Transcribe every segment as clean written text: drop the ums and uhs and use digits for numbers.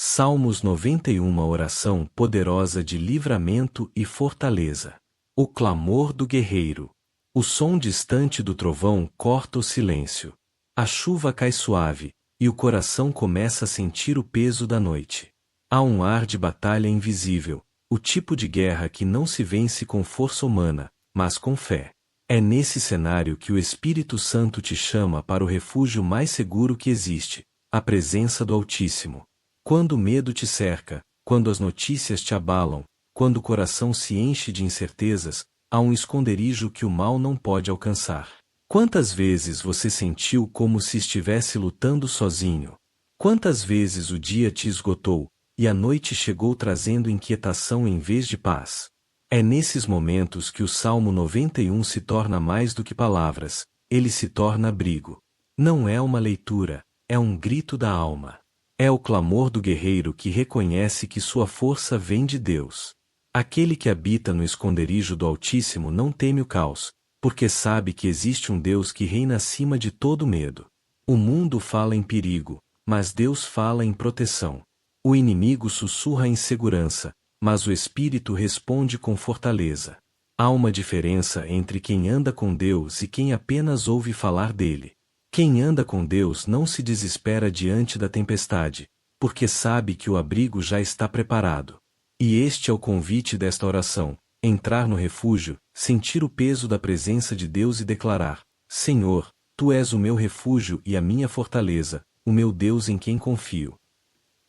Salmos 91. Uma oração poderosa de livramento e fortaleza. O clamor do guerreiro. O som distante do trovão corta o silêncio. A chuva cai suave, e o coração começa a sentir o peso da noite. Há um ar de batalha invisível, o tipo de guerra que não se vence com força humana, mas com fé. É nesse cenário que o Espírito Santo te chama para o refúgio mais seguro que existe, a presença do Altíssimo. Quando o medo te cerca, quando as notícias te abalam, quando o coração se enche de incertezas, há um esconderijo que o mal não pode alcançar. Quantas vezes você sentiu como se estivesse lutando sozinho? Quantas vezes o dia te esgotou, e a noite chegou trazendo inquietação em vez de paz? É nesses momentos que o Salmo 91 se torna mais do que palavras, ele se torna abrigo. Não é uma leitura, é um grito da alma. É o clamor do guerreiro que reconhece que sua força vem de Deus. Aquele que habita no esconderijo do Altíssimo não teme o caos, porque sabe que existe um Deus que reina acima de todo medo. O mundo fala em perigo, mas Deus fala em proteção. O inimigo sussurra em segurança, mas o Espírito responde com fortaleza. Há uma diferença entre quem anda com Deus e quem apenas ouve falar dele. Quem anda com Deus não se desespera diante da tempestade, porque sabe que o abrigo já está preparado. E este é o convite desta oração: entrar no refúgio, sentir o peso da presença de Deus e declarar: Senhor, Tu és o meu refúgio e a minha fortaleza, o meu Deus em quem confio.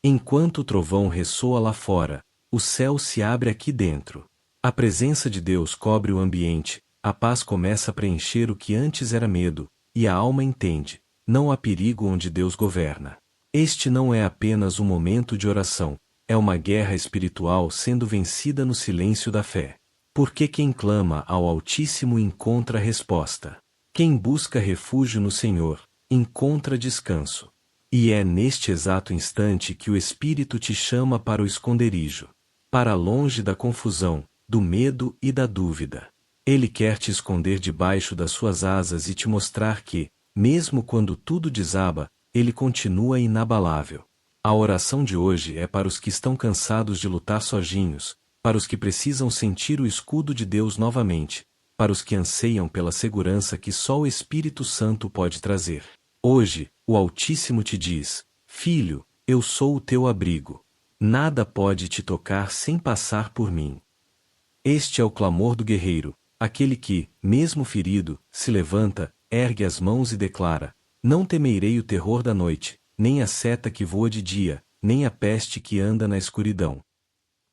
Enquanto o trovão ressoa lá fora, o céu se abre aqui dentro. A presença de Deus cobre o ambiente, a paz começa a preencher o que antes era medo, e a alma entende: não há perigo onde Deus governa. Este não é apenas um momento de oração, é uma guerra espiritual sendo vencida no silêncio da fé. Porque quem clama ao Altíssimo encontra resposta. Quem busca refúgio no Senhor, encontra descanso. E é neste exato instante que o Espírito te chama para o esconderijo. Para longe da confusão, do medo e da dúvida. Ele quer te esconder debaixo das suas asas e te mostrar que, mesmo quando tudo desaba, ele continua inabalável. A oração de hoje é para os que estão cansados de lutar sozinhos, para os que precisam sentir o escudo de Deus novamente, para os que anseiam pela segurança que só o Espírito Santo pode trazer. Hoje, o Altíssimo te diz: Filho, eu sou o teu abrigo. Nada pode te tocar sem passar por mim. Este é o clamor do guerreiro, aquele que, mesmo ferido, se levanta, ergue as mãos e declara: Não temerei o terror da noite, nem a seta que voa de dia, nem a peste que anda na escuridão.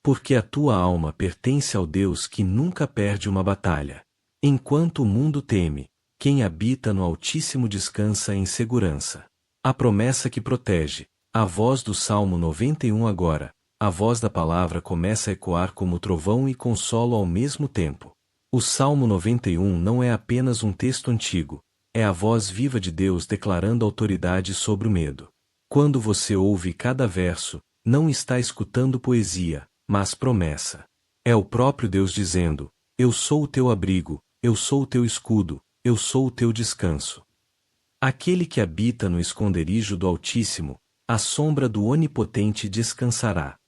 Porque a tua alma pertence ao Deus que nunca perde uma batalha. Enquanto o mundo teme, quem habita no Altíssimo descansa em segurança. A promessa que protege, a voz do Salmo 91 agora, a voz da palavra começa a ecoar como trovão e consolo ao mesmo tempo. O Salmo 91 não é apenas um texto antigo, é a voz viva de Deus declarando autoridade sobre o medo. Quando você ouve cada verso, não está escutando poesia, mas promessa. É o próprio Deus dizendo: Eu sou o teu abrigo, eu sou o teu escudo, eu sou o teu descanso. Aquele que habita no esconderijo do Altíssimo, à sombra do Onipotente descansará.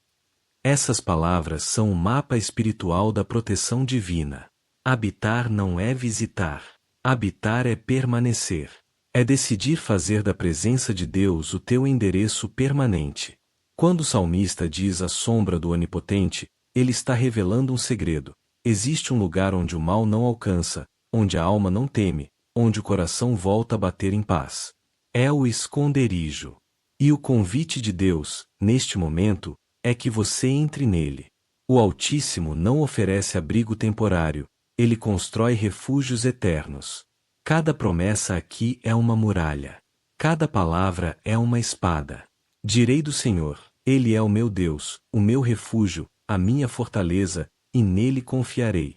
Essas palavras são o mapa espiritual da proteção divina. Habitar não é visitar. Habitar é permanecer. É decidir fazer da presença de Deus o teu endereço permanente. Quando o salmista diz a sombra do Onipotente, ele está revelando um segredo. Existe um lugar onde o mal não alcança, onde a alma não teme, onde o coração volta a bater em paz. É o esconderijo. E o convite de Deus, neste momento, é que você entre nele. O Altíssimo não oferece abrigo temporário, ele constrói refúgios eternos. Cada promessa aqui é uma muralha. Cada palavra é uma espada. Direi do Senhor: Ele é o meu Deus, o meu refúgio, a minha fortaleza, e nele confiarei.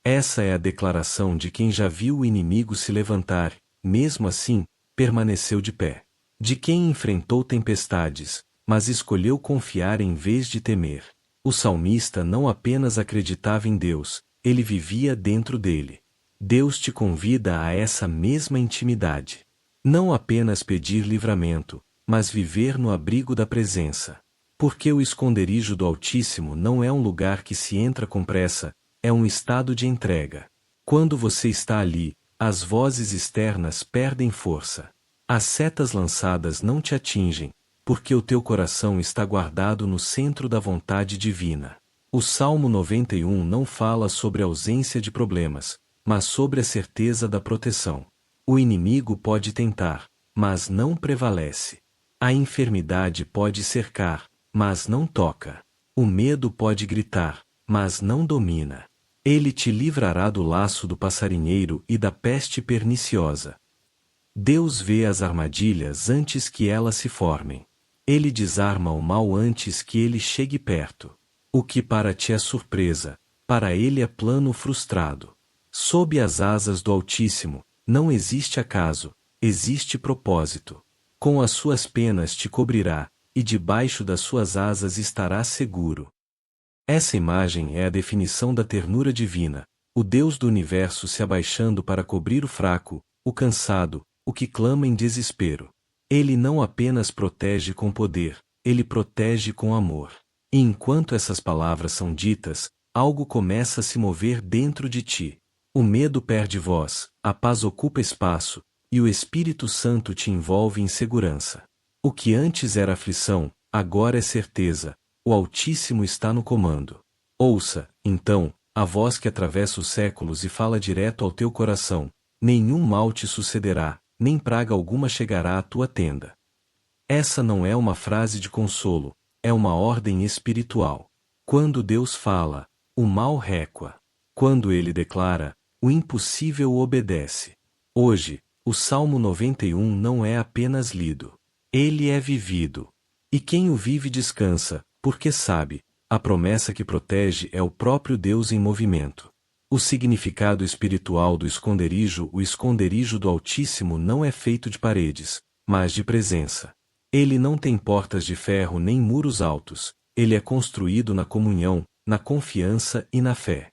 Essa é a declaração de quem já viu o inimigo se levantar, mesmo assim, permaneceu de pé. De quem enfrentou tempestades, mas escolheu confiar em vez de temer. O salmista não apenas acreditava em Deus, ele vivia dentro dele. Deus te convida a essa mesma intimidade. Não apenas pedir livramento, mas viver no abrigo da presença. Porque o esconderijo do Altíssimo não é um lugar que se entra com pressa, é um estado de entrega. Quando você está ali, as vozes externas perdem força. As setas lançadas não te atingem, porque o teu coração está guardado no centro da vontade divina. O Salmo 91 não fala sobre a ausência de problemas, mas sobre a certeza da proteção. O inimigo pode tentar, mas não prevalece. A enfermidade pode cercar, mas não toca. O medo pode gritar, mas não domina. Ele te livrará do laço do passarinheiro e da peste perniciosa. Deus vê as armadilhas antes que elas se formem. Ele desarma o mal antes que ele chegue perto. O que para ti é surpresa, para ele é plano frustrado. Sob as asas do Altíssimo, não existe acaso, existe propósito. Com as suas penas te cobrirá, e debaixo das suas asas estarás seguro. Essa imagem é a definição da ternura divina, o Deus do universo se abaixando para cobrir o fraco, o cansado, o que clama em desespero. Ele não apenas protege com poder, ele protege com amor. E enquanto essas palavras são ditas, algo começa a se mover dentro de ti. O medo perde voz, a paz ocupa espaço, e o Espírito Santo te envolve em segurança. O que antes era aflição, agora é certeza, o Altíssimo está no comando. Ouça, então, a voz que atravessa os séculos e fala direto ao teu coração: nenhum mal te sucederá, nem praga alguma chegará à tua tenda. Essa não é uma frase de consolo, é uma ordem espiritual. Quando Deus fala, o mal recua. Quando Ele declara, o impossível obedece. Hoje, o Salmo 91 não é apenas lido. Ele é vivido. E quem o vive descansa, porque sabe, a promessa que protege é o próprio Deus em movimento. O significado espiritual do esconderijo: o esconderijo do Altíssimo não é feito de paredes, mas de presença. Ele não tem portas de ferro nem muros altos, ele é construído na comunhão, na confiança e na fé.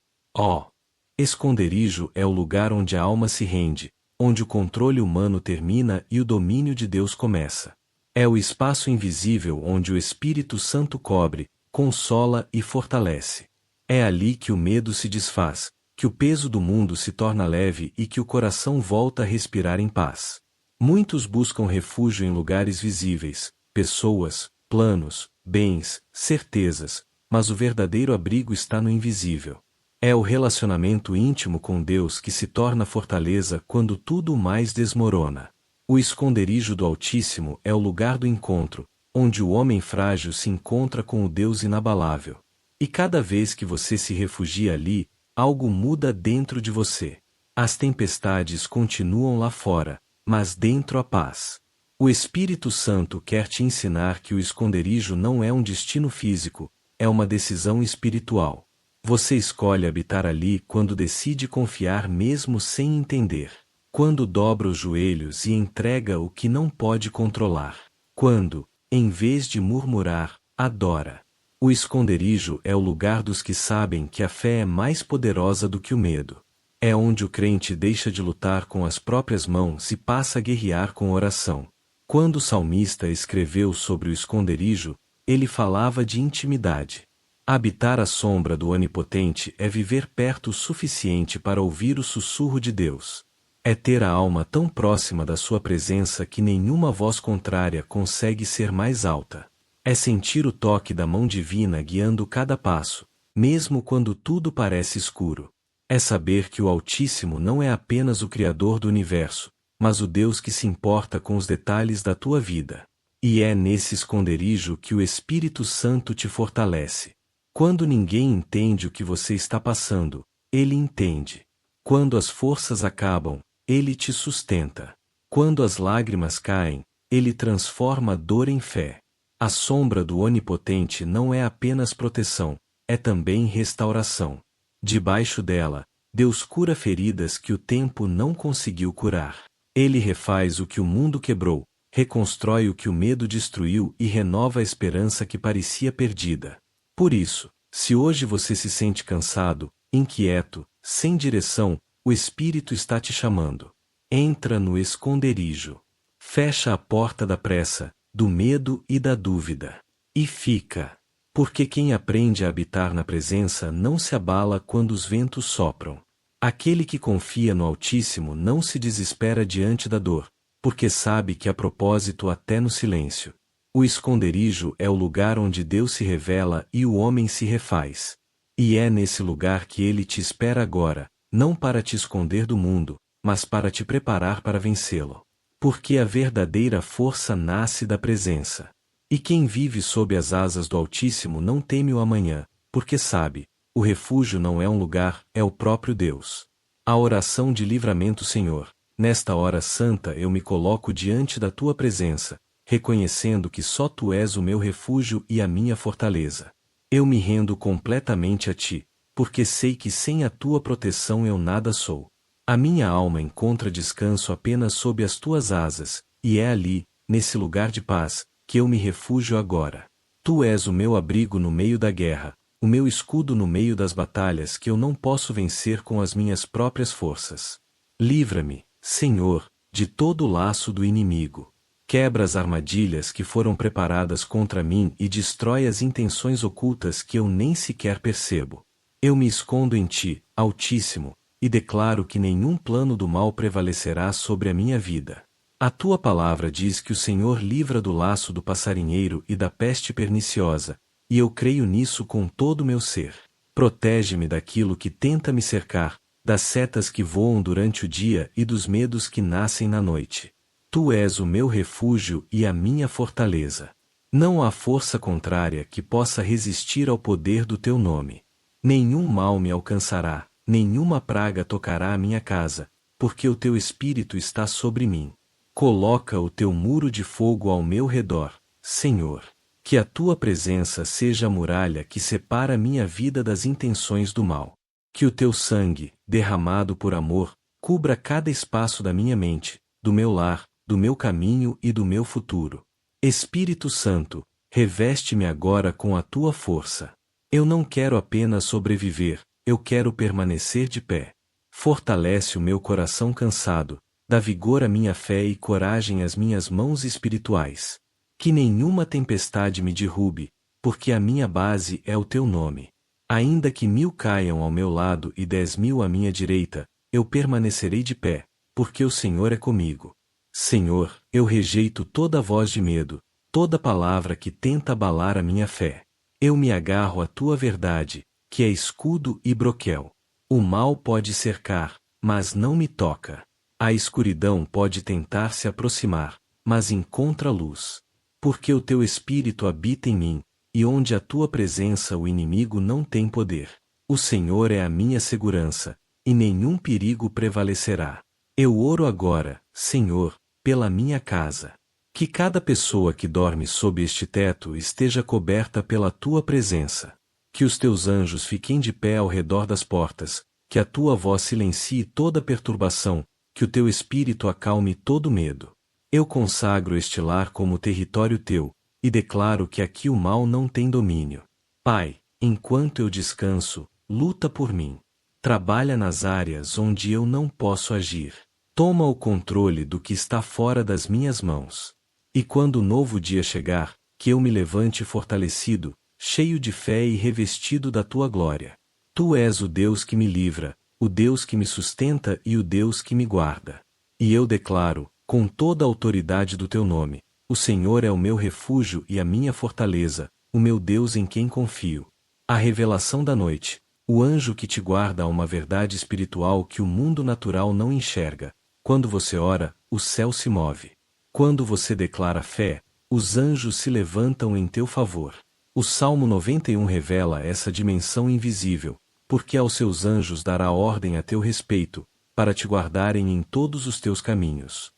Esconderijo é o lugar onde a alma se rende, onde o controle humano termina e o domínio de Deus começa. É o espaço invisível onde o Espírito Santo cobre, consola e fortalece. É ali que o medo se desfaz, que o peso do mundo se torna leve e que o coração volta a respirar em paz. Muitos buscam refúgio em lugares visíveis, pessoas, planos, bens, certezas, mas o verdadeiro abrigo está no invisível. É o relacionamento íntimo com Deus que se torna fortaleza quando tudo mais desmorona. O esconderijo do Altíssimo é o lugar do encontro, onde o homem frágil se encontra com o Deus inabalável. E cada vez que você se refugia ali, algo muda dentro de você. As tempestades continuam lá fora, mas dentro a paz. O Espírito Santo quer te ensinar que o esconderijo não é um destino físico, é uma decisão espiritual. Você escolhe habitar ali quando decide confiar mesmo sem entender. Quando dobra os joelhos e entrega o que não pode controlar. Quando, em vez de murmurar, adora. O esconderijo é o lugar dos que sabem que a fé é mais poderosa do que o medo. É onde o crente deixa de lutar com as próprias mãos e passa a guerrear com oração. Quando o salmista escreveu sobre o esconderijo, ele falava de intimidade. Habitar à sombra do Onipotente é viver perto o suficiente para ouvir o sussurro de Deus. É ter a alma tão próxima da sua presença que nenhuma voz contrária consegue ser mais alta. É sentir o toque da mão divina guiando cada passo, mesmo quando tudo parece escuro. É saber que o Altíssimo não é apenas o Criador do universo, mas o Deus que se importa com os detalhes da tua vida. E é nesse esconderijo que o Espírito Santo te fortalece. Quando ninguém entende o que você está passando, ele entende. Quando as forças acabam, ele te sustenta. Quando as lágrimas caem, ele transforma a dor em fé. A sombra do Onipotente não é apenas proteção, é também restauração. Debaixo dela, Deus cura feridas que o tempo não conseguiu curar. Ele refaz o que o mundo quebrou, reconstrói o que o medo destruiu e renova a esperança que parecia perdida. Por isso, se hoje você se sente cansado, inquieto, sem direção, o Espírito está te chamando. Entra no esconderijo. Fecha a porta da pressa, do medo e da dúvida. e fica. Porque quem aprende a habitar na presença não se abala quando os ventos sopram. Aquele que confia no Altíssimo não se desespera diante da dor, porque sabe que há propósito até no silêncio. O esconderijo é o lugar onde Deus se revela e o homem se refaz. E é nesse lugar que ele te espera agora, não para te esconder do mundo, mas para te preparar para vencê-lo. Porque a verdadeira força nasce da presença. E quem vive sob as asas do Altíssimo não teme o amanhã, porque sabe, o refúgio não é um lugar, é o próprio Deus. A oração de livramento, Senhor, nesta hora santa eu me coloco diante da tua presença, reconhecendo que só tu és o meu refúgio e a minha fortaleza. Eu me rendo completamente a ti, porque sei que sem a tua proteção eu nada sou. A minha alma encontra descanso apenas sob as tuas asas, e é ali, nesse lugar de paz, que eu me refugio agora. Tu és o meu abrigo no meio da guerra, o meu escudo no meio das batalhas que eu não posso vencer com as minhas próprias forças. Livra-me, Senhor, de todo o laço do inimigo. Quebra as armadilhas que foram preparadas contra mim e destrói as intenções ocultas que eu nem sequer percebo. Eu me escondo em ti, Altíssimo, e declaro que nenhum plano do mal prevalecerá sobre a minha vida. A tua palavra diz que o Senhor livra do laço do passarinheiro e da peste perniciosa, e eu creio nisso com todo o meu ser. Protege-me daquilo que tenta me cercar, das setas que voam durante o dia e dos medos que nascem na noite. Tu és o meu refúgio e a minha fortaleza. Não há força contrária que possa resistir ao poder do teu nome. Nenhum mal me alcançará, nenhuma praga tocará a minha casa, porque o teu Espírito está sobre mim. Coloca o teu muro de fogo ao meu redor, Senhor. Que a tua presença seja a muralha que separa minha vida das intenções do mal. Que o teu sangue, derramado por amor, cubra cada espaço da minha mente, do meu lar, do meu caminho e do meu futuro. Espírito Santo, reveste-me agora com a tua força. Eu não quero apenas sobreviver, eu quero permanecer de pé. Fortalece o meu coração cansado, dá vigor à minha fé e coragem às minhas mãos espirituais. Que nenhuma tempestade me derrube, porque a minha base é o teu nome. Ainda que 1000 caiam ao meu lado e 10.000 à minha direita, eu permanecerei de pé, porque o Senhor é comigo. Senhor, eu rejeito toda voz de medo, toda palavra que tenta abalar a minha fé. Eu me agarro à tua verdade, que é escudo e broquel. O mal pode cercar, mas não me toca. A escuridão pode tentar se aproximar, mas encontra luz. Porque o teu Espírito habita em mim, e onde a tua presença o inimigo não tem poder. O Senhor é a minha segurança, e nenhum perigo prevalecerá. Eu oro agora, Senhor, pela minha casa. Que cada pessoa que dorme sob este teto esteja coberta pela tua presença. Que os teus anjos fiquem de pé ao redor das portas, que a tua voz silencie toda perturbação, que o teu Espírito acalme todo medo. Eu consagro este lar como território teu, e declaro que aqui o mal não tem domínio. Pai, enquanto eu descanso, luta por mim. Trabalha nas áreas onde eu não posso agir. Toma o controle do que está fora das minhas mãos. E quando o novo dia chegar, que eu me levante fortalecido, cheio de fé e revestido da tua glória. Tu és o Deus que me livra, o Deus que me sustenta e o Deus que me guarda. E eu declaro, com toda a autoridade do teu nome, o Senhor é o meu refúgio e a minha fortaleza, o meu Deus em quem confio. A revelação da noite, o anjo que te guarda a uma verdade espiritual que o mundo natural não enxerga. Quando você ora, o céu se move. Quando você declara fé, os anjos se levantam em teu favor. O Salmo 91 revela essa dimensão invisível, porque aos seus anjos dará ordem a teu respeito, para te guardarem em todos os teus caminhos.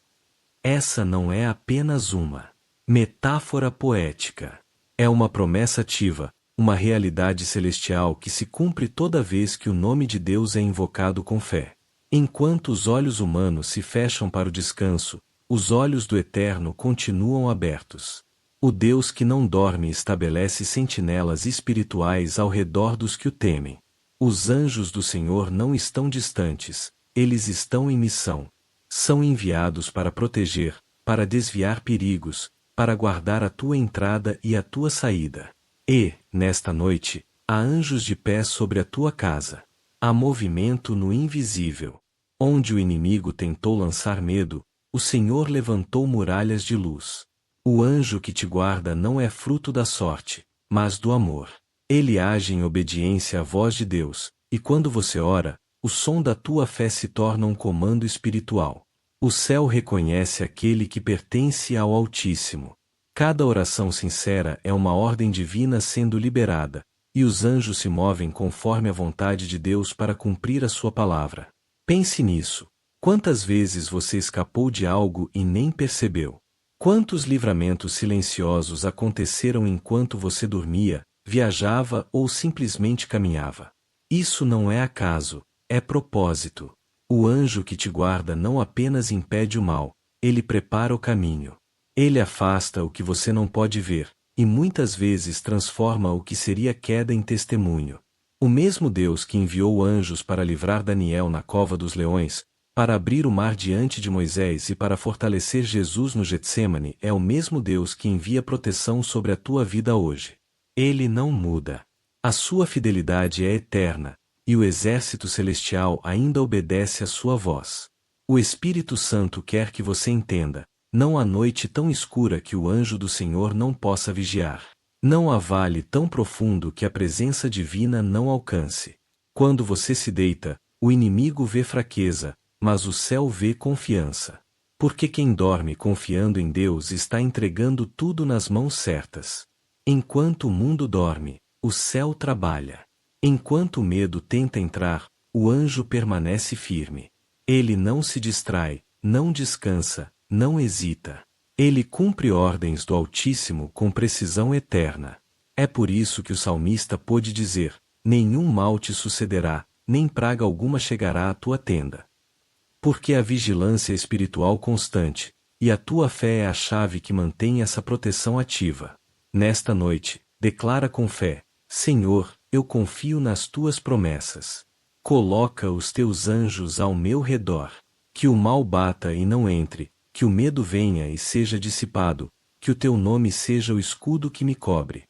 Essa não é apenas uma metáfora poética. É uma promessa ativa, uma realidade celestial que se cumpre toda vez que o nome de Deus é invocado com fé. Enquanto os olhos humanos se fecham para o descanso, os olhos do Eterno continuam abertos. O Deus que não dorme estabelece sentinelas espirituais ao redor dos que o temem. Os anjos do Senhor não estão distantes, eles estão em missão. São enviados para proteger, para desviar perigos, para guardar a tua entrada e a tua saída. E, nesta noite, há anjos de pé sobre a tua casa. Há movimento no invisível. Onde o inimigo tentou lançar medo, o Senhor levantou muralhas de luz. O anjo que te guarda não é fruto da sorte, mas do amor. Ele age em obediência à voz de Deus, e quando você ora, o som da tua fé se torna um comando espiritual. O céu reconhece aquele que pertence ao Altíssimo. Cada oração sincera é uma ordem divina sendo liberada, e os anjos se movem conforme a vontade de Deus para cumprir a sua palavra. Pense nisso. Quantas vezes você escapou de algo e nem percebeu? Quantos livramentos silenciosos aconteceram enquanto você dormia, viajava ou simplesmente caminhava? Isso não é acaso, é propósito. O anjo que te guarda não apenas impede o mal, ele prepara o caminho. Ele afasta o que você não pode ver, e muitas vezes transforma o que seria queda em testemunho. O mesmo Deus que enviou anjos para livrar Daniel na cova dos leões, para abrir o mar diante de Moisés e para fortalecer Jesus no Getsêmani é o mesmo Deus que envia proteção sobre a tua vida hoje. Ele não muda. A sua fidelidade é eterna, e o exército celestial ainda obedece à sua voz. O Espírito Santo quer que você entenda: não há noite tão escura que o anjo do Senhor não possa vigiar. Não há vale tão profundo que a presença divina não alcance. Quando você se deita, o inimigo vê fraqueza, mas o céu vê confiança. Porque quem dorme confiando em Deus está entregando tudo nas mãos certas. Enquanto o mundo dorme, o céu trabalha. Enquanto o medo tenta entrar, o anjo permanece firme. Ele não se distrai, não descansa, não hesita. Ele cumpre ordens do Altíssimo com precisão eterna. É por isso que o salmista pôde dizer: nenhum mal te sucederá, nem praga alguma chegará à tua tenda. Porque a vigilância espiritual constante, e a tua fé é a chave que mantém essa proteção ativa. Nesta noite, declara com fé: Senhor, eu confio nas tuas promessas. Coloca os teus anjos ao meu redor. Que o mal bata e não entre, que o medo venha e seja dissipado, que o teu nome seja o escudo que me cobre.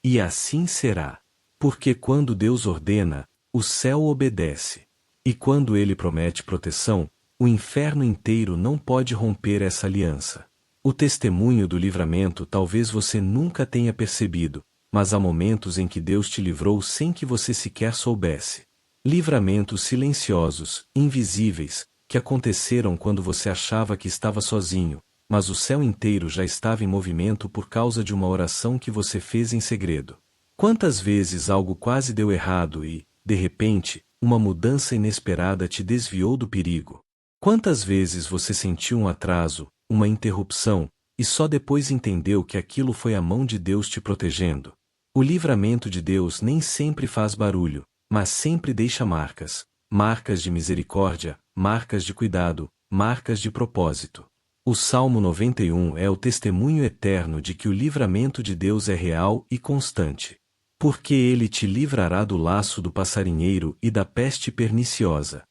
E assim será. Porque quando Deus ordena, o céu obedece. E quando ele promete proteção, o inferno inteiro não pode romper essa aliança. O testemunho do livramento talvez você nunca tenha percebido, mas há momentos em que Deus te livrou sem que você sequer soubesse. Livramentos silenciosos, invisíveis, que aconteceram quando você achava que estava sozinho, mas o céu inteiro já estava em movimento por causa de uma oração que você fez em segredo. Quantas vezes algo quase deu errado e, de repente, uma mudança inesperada te desviou do perigo? Quantas vezes você sentiu um atraso, uma interrupção, e só depois entendeu que aquilo foi a mão de Deus te protegendo? O livramento de Deus nem sempre faz barulho, mas sempre deixa marcas. Marcas de misericórdia, marcas de cuidado, marcas de propósito. O Salmo 91 é o testemunho eterno de que o livramento de Deus é real e constante. Porque ele te livrará do laço do passarinheiro e da peste perniciosa.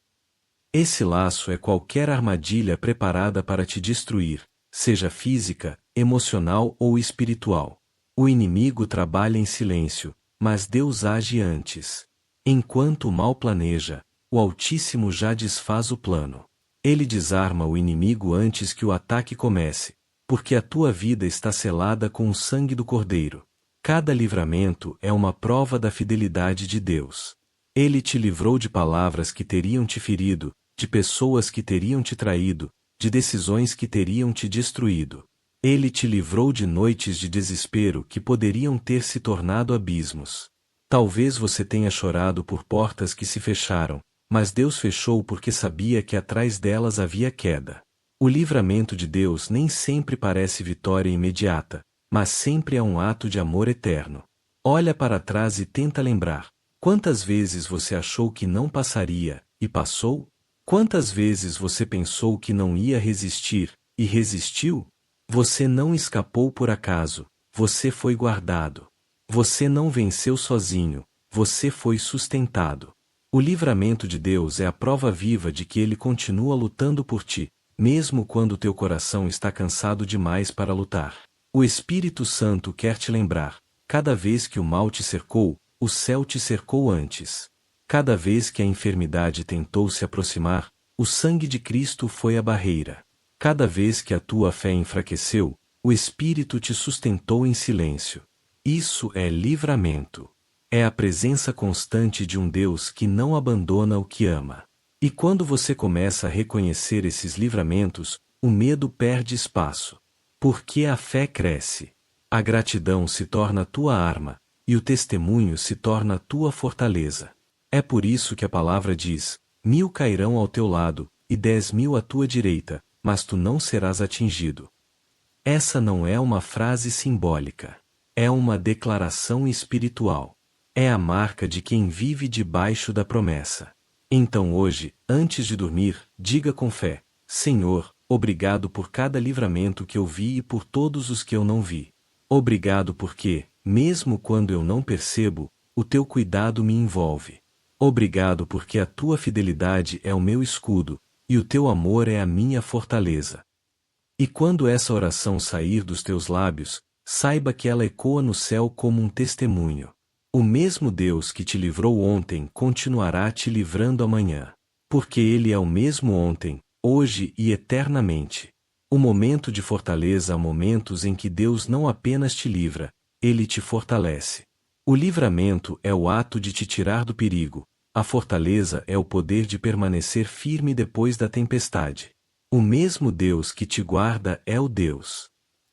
Esse laço é qualquer armadilha preparada para te destruir, seja física, emocional ou espiritual. O inimigo trabalha em silêncio, mas Deus age antes. Enquanto o mal planeja, o Altíssimo já desfaz o plano. Ele desarma o inimigo antes que o ataque comece, porque a tua vida está selada com o sangue do Cordeiro. Cada livramento é uma prova da fidelidade de Deus. Ele te livrou de palavras que teriam te ferido, de pessoas que teriam te traído, de decisões que teriam te destruído. Ele te livrou de noites de desespero que poderiam ter se tornado abismos. Talvez você tenha chorado por portas que se fecharam, mas Deus fechou porque sabia que atrás delas havia queda. O livramento de Deus nem sempre parece vitória imediata, mas sempre é um ato de amor eterno. Olha para trás e tenta lembrar. Quantas vezes você achou que não passaria, e passou? Quantas vezes você pensou que não ia resistir, e resistiu? Você não escapou por acaso, você foi guardado. Você não venceu sozinho, você foi sustentado. O livramento de Deus é a prova viva de que Ele continua lutando por ti, mesmo quando teu coração está cansado demais para lutar. O Espírito Santo quer te lembrar: cada vez que o mal te cercou, o céu te cercou antes. Cada vez que a enfermidade tentou se aproximar, o sangue de Cristo foi a barreira. Cada vez que a tua fé enfraqueceu, o Espírito te sustentou em silêncio. Isso é livramento. É a presença constante de um Deus que não abandona o que ama. E quando você começa a reconhecer esses livramentos, o medo perde espaço. Porque a fé cresce. A gratidão se torna tua arma, e o testemunho se torna tua fortaleza. É por isso que a palavra diz: 1000 cairão ao teu lado, e 10.000 à tua direita, mas tu não serás atingido. Essa não é uma frase simbólica. É uma declaração espiritual. É a marca de quem vive debaixo da promessa. Então hoje, antes de dormir, diga com fé: Senhor, obrigado por cada livramento que eu vi e por todos os que eu não vi. Obrigado porque, mesmo quando eu não percebo, o teu cuidado me envolve. Obrigado porque a tua fidelidade é o meu escudo, e o teu amor é a minha fortaleza. E quando essa oração sair dos teus lábios, saiba que ela ecoa no céu como um testemunho. O mesmo Deus que te livrou ontem continuará te livrando amanhã. Porque Ele é o mesmo ontem, hoje e eternamente. O momento de fortaleza há momentos em que Deus não apenas te livra, Ele te fortalece. O livramento é o ato de te tirar do perigo, a fortaleza é o poder de permanecer firme depois da tempestade. O mesmo Deus que te guarda é o Deus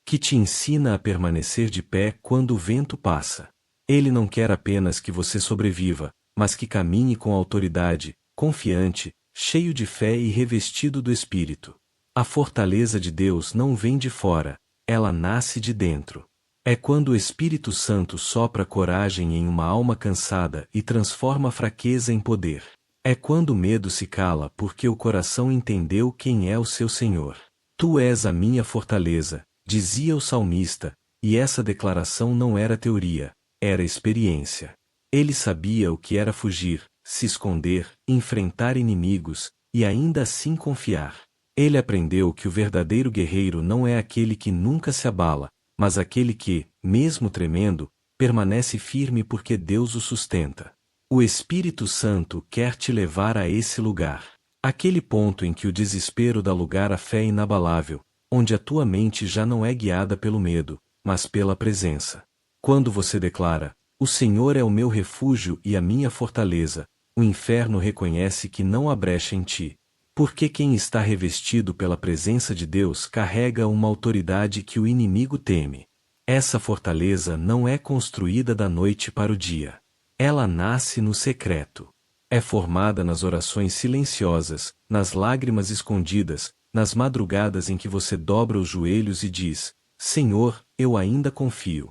que te ensina a permanecer de pé quando o vento passa. Ele não quer apenas que você sobreviva, mas que caminhe com autoridade, confiante, cheio de fé e revestido do Espírito. A fortaleza de Deus não vem de fora, ela nasce de dentro. É quando o Espírito Santo sopra coragem em uma alma cansada e transforma a fraqueza em poder. É quando o medo se cala porque o coração entendeu quem é o seu Senhor. Tu és a minha fortaleza, dizia o salmista, e essa declaração não era teoria, era experiência. Ele sabia o que era fugir, se esconder, enfrentar inimigos, e ainda assim confiar. Ele aprendeu que o verdadeiro guerreiro não é aquele que nunca se abala, mas aquele que, mesmo tremendo, permanece firme porque Deus o sustenta. O Espírito Santo quer te levar a esse lugar. Aquele ponto em que o desespero dá lugar à fé inabalável, onde a tua mente já não é guiada pelo medo, mas pela presença. Quando você declara: o Senhor é o meu refúgio e a minha fortaleza, o inferno reconhece que não há brecha em ti. Porque quem está revestido pela presença de Deus carrega uma autoridade que o inimigo teme. Essa fortaleza não é construída da noite para o dia. Ela nasce no secreto. É formada nas orações silenciosas, nas lágrimas escondidas, nas madrugadas em que você dobra os joelhos e diz: Senhor, eu ainda confio.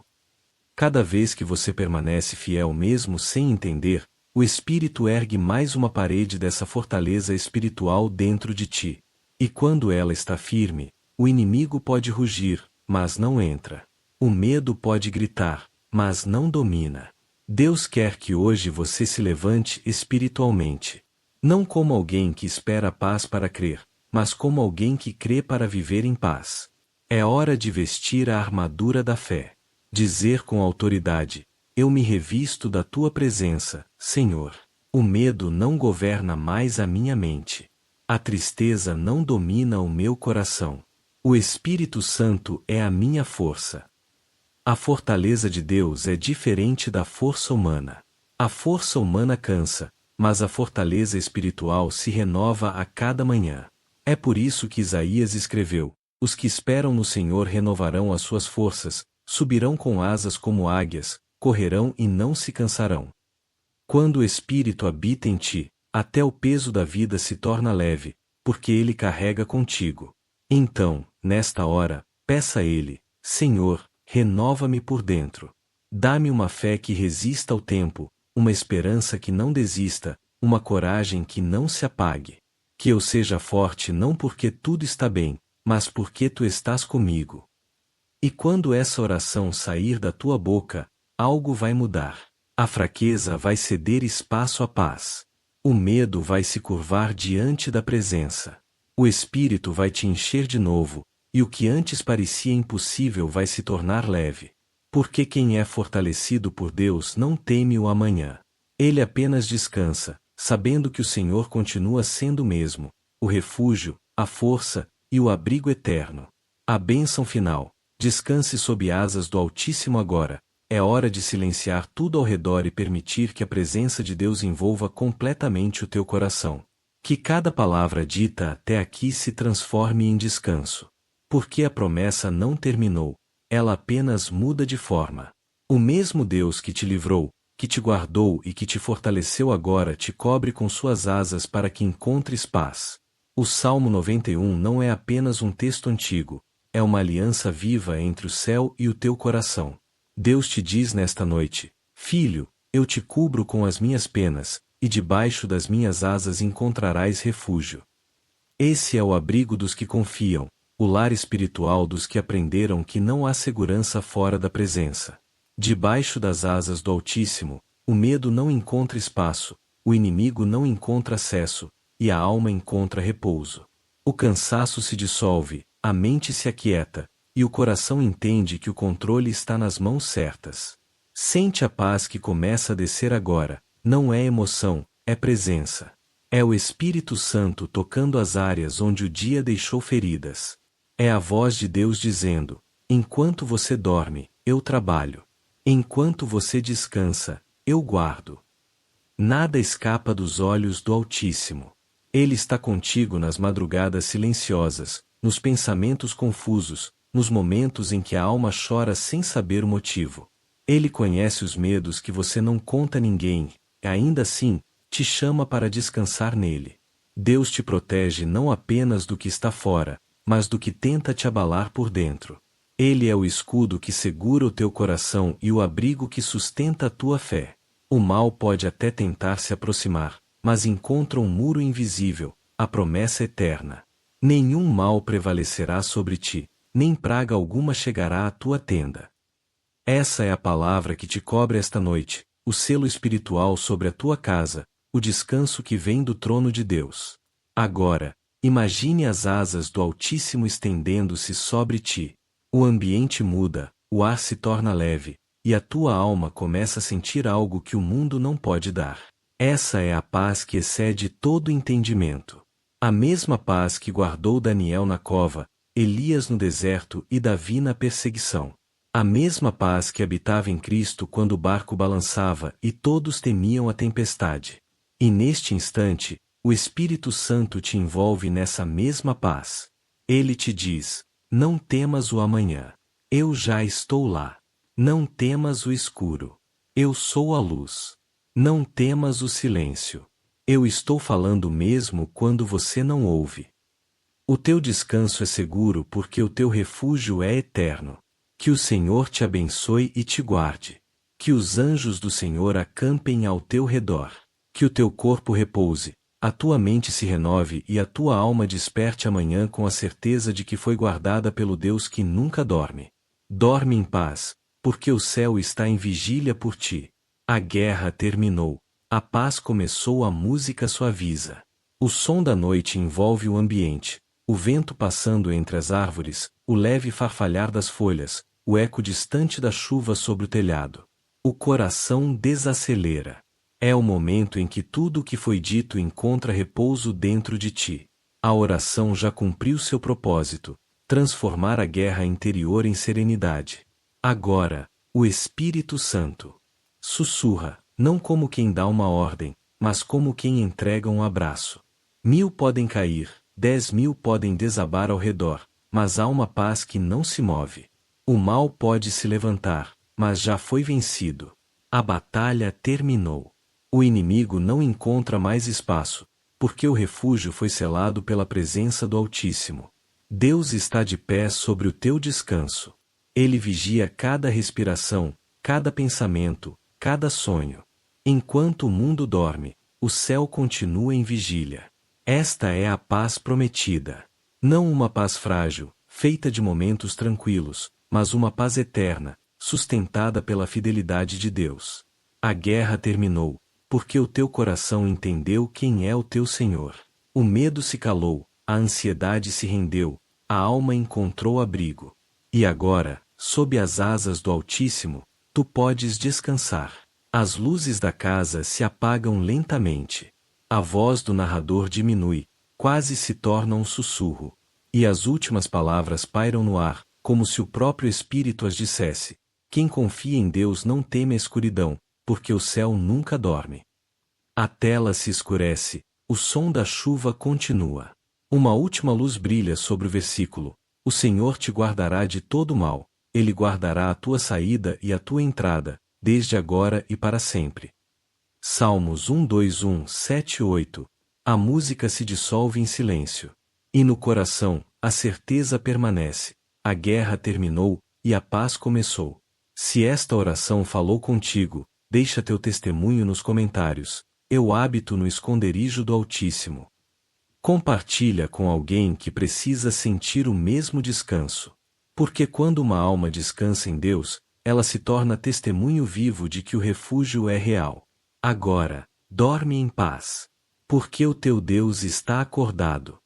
Cada vez que você permanece fiel mesmo sem entender, o Espírito ergue mais uma parede dessa fortaleza espiritual dentro de ti. E quando ela está firme, o inimigo pode rugir, mas não entra. O medo pode gritar, mas não domina. Deus quer que hoje você se levante espiritualmente. Não como alguém que espera a paz para crer, mas como alguém que crê para viver em paz. É hora de vestir a armadura da fé. Dizer com autoridade: eu me revisto da tua presença, Senhor. O medo não governa mais a minha mente. A tristeza não domina o meu coração. O Espírito Santo é a minha força. A fortaleza de Deus é diferente da força humana. A força humana cansa, mas a fortaleza espiritual se renova a cada manhã. É por isso que Isaías escreveu: os que esperam no Senhor renovarão as suas forças, subirão com asas como águias, correrão e não se cansarão. Quando o Espírito habita em ti, até o peso da vida se torna leve, porque ele carrega contigo. Então, nesta hora, peça a ele: Senhor, renova-me por dentro. Dá-me uma fé que resista ao tempo, uma esperança que não desista, uma coragem que não se apague. Que eu seja forte não porque tudo está bem, mas porque tu estás comigo. E quando essa oração sair da tua boca, algo vai mudar. A fraqueza vai ceder espaço à paz. O medo vai se curvar diante da presença. O Espírito vai te encher de novo, e o que antes parecia impossível vai se tornar leve. Porque quem é fortalecido por Deus não teme o amanhã. Ele apenas descansa, sabendo que o Senhor continua sendo o mesmo, o refúgio, a força e o abrigo eterno. A bênção final: descanse sob asas do Altíssimo agora. É hora de silenciar tudo ao redor e permitir que a presença de Deus envolva completamente o teu coração. Que cada palavra dita até aqui se transforme em descanso. Porque a promessa não terminou, ela apenas muda de forma. O mesmo Deus que te livrou, que te guardou e que te fortaleceu agora te cobre com suas asas para que encontres paz. O Salmo 91 não é apenas um texto antigo, é uma aliança viva entre o céu e o teu coração. Deus te diz nesta noite: filho, eu te cubro com as minhas penas, e debaixo das minhas asas encontrarás refúgio. Esse é o abrigo dos que confiam, o lar espiritual dos que aprenderam que não há segurança fora da presença. Debaixo das asas do Altíssimo, o medo não encontra espaço, o inimigo não encontra acesso, e a alma encontra repouso. O cansaço se dissolve, a mente se aquieta, e o coração entende que o controle está nas mãos certas. Sente a paz que começa a descer agora, não é emoção, é presença. É o Espírito Santo tocando as áreas onde o dia deixou feridas. É a voz de Deus dizendo: enquanto você dorme, eu trabalho. Enquanto você descansa, eu guardo. Nada escapa dos olhos do Altíssimo. Ele está contigo nas madrugadas silenciosas, nos pensamentos confusos, nos momentos em que a alma chora sem saber o motivo. Ele conhece os medos que você não conta a ninguém, e ainda assim, te chama para descansar nele. Deus te protege não apenas do que está fora, mas do que tenta te abalar por dentro. Ele é o escudo que segura o teu coração e o abrigo que sustenta a tua fé. O mal pode até tentar se aproximar, mas encontra um muro invisível, a promessa eterna. Nenhum mal prevalecerá sobre ti, nem praga alguma chegará à tua tenda. Essa é a palavra que te cobre esta noite, o selo espiritual sobre a tua casa, o descanso que vem do trono de Deus. Agora, imagine as asas do Altíssimo estendendo-se sobre ti. O ambiente muda, o ar se torna leve, e a tua alma começa a sentir algo que o mundo não pode dar. Essa é a paz que excede todo entendimento. A mesma paz que guardou Daniel na cova, Elias no deserto e Davi na perseguição. A mesma paz que habitava em Cristo quando o barco balançava e todos temiam a tempestade. E neste instante, o Espírito Santo te envolve nessa mesma paz. Ele te diz: não temas o amanhã. Eu já estou lá. Não temas o escuro. Eu sou a luz. Não temas o silêncio. Eu estou falando mesmo quando você não ouve. O teu descanso é seguro porque o teu refúgio é eterno. Que o Senhor te abençoe e te guarde. Que os anjos do Senhor acampem ao teu redor. Que o teu corpo repouse, a tua mente se renove e a tua alma desperte amanhã com a certeza de que foi guardada pelo Deus que nunca dorme. Dorme em paz, porque o céu está em vigília por ti. A guerra terminou. A paz começou, a música suaviza. O som da noite envolve o ambiente, o vento passando entre as árvores, o leve farfalhar das folhas, o eco distante da chuva sobre o telhado. O coração desacelera. É o momento em que tudo o que foi dito encontra repouso dentro de ti. A oração já cumpriu seu propósito, transformar a guerra interior em serenidade. Agora, o Espírito Santo sussurra, não como quem dá uma ordem, mas como quem entrega um abraço. 1000 podem cair, 10.000 podem desabar ao redor, mas há uma paz que não se move. O mal pode se levantar, mas já foi vencido. A batalha terminou. O inimigo não encontra mais espaço, porque o refúgio foi selado pela presença do Altíssimo. Deus está de pé sobre o teu descanso. Ele vigia cada respiração, cada pensamento, cada sonho. Enquanto o mundo dorme, o céu continua em vigília. Esta é a paz prometida. Não uma paz frágil, feita de momentos tranquilos, mas uma paz eterna, sustentada pela fidelidade de Deus. A guerra terminou, porque o teu coração entendeu quem é o teu Senhor. O medo se calou, a ansiedade se rendeu, A alma encontrou abrigo. E agora, sob as asas do Altíssimo, tu podes descansar. As luzes da casa se apagam lentamente. A voz do narrador diminui, quase se torna um sussurro. E as últimas palavras pairam no ar, como se o próprio Espírito as dissesse. Quem confia em Deus não teme a escuridão, porque o céu nunca dorme. A tela se escurece, o som da chuva continua. Uma última luz brilha sobre o versículo. O Senhor te guardará de todo mal, Ele guardará a tua saída e a tua entrada, desde agora e para sempre. Salmos 121, 7, 8. A música se dissolve em silêncio. E no coração, a certeza permanece. A guerra terminou, e a paz começou. Se esta oração falou contigo, deixa teu testemunho nos comentários. Eu habito no esconderijo do Altíssimo. Compartilha com alguém que precisa sentir o mesmo descanso. Porque quando uma alma descansa em Deus, ela se torna testemunho vivo de que o refúgio é real. Agora, dorme em paz. Porque o teu Deus está acordado.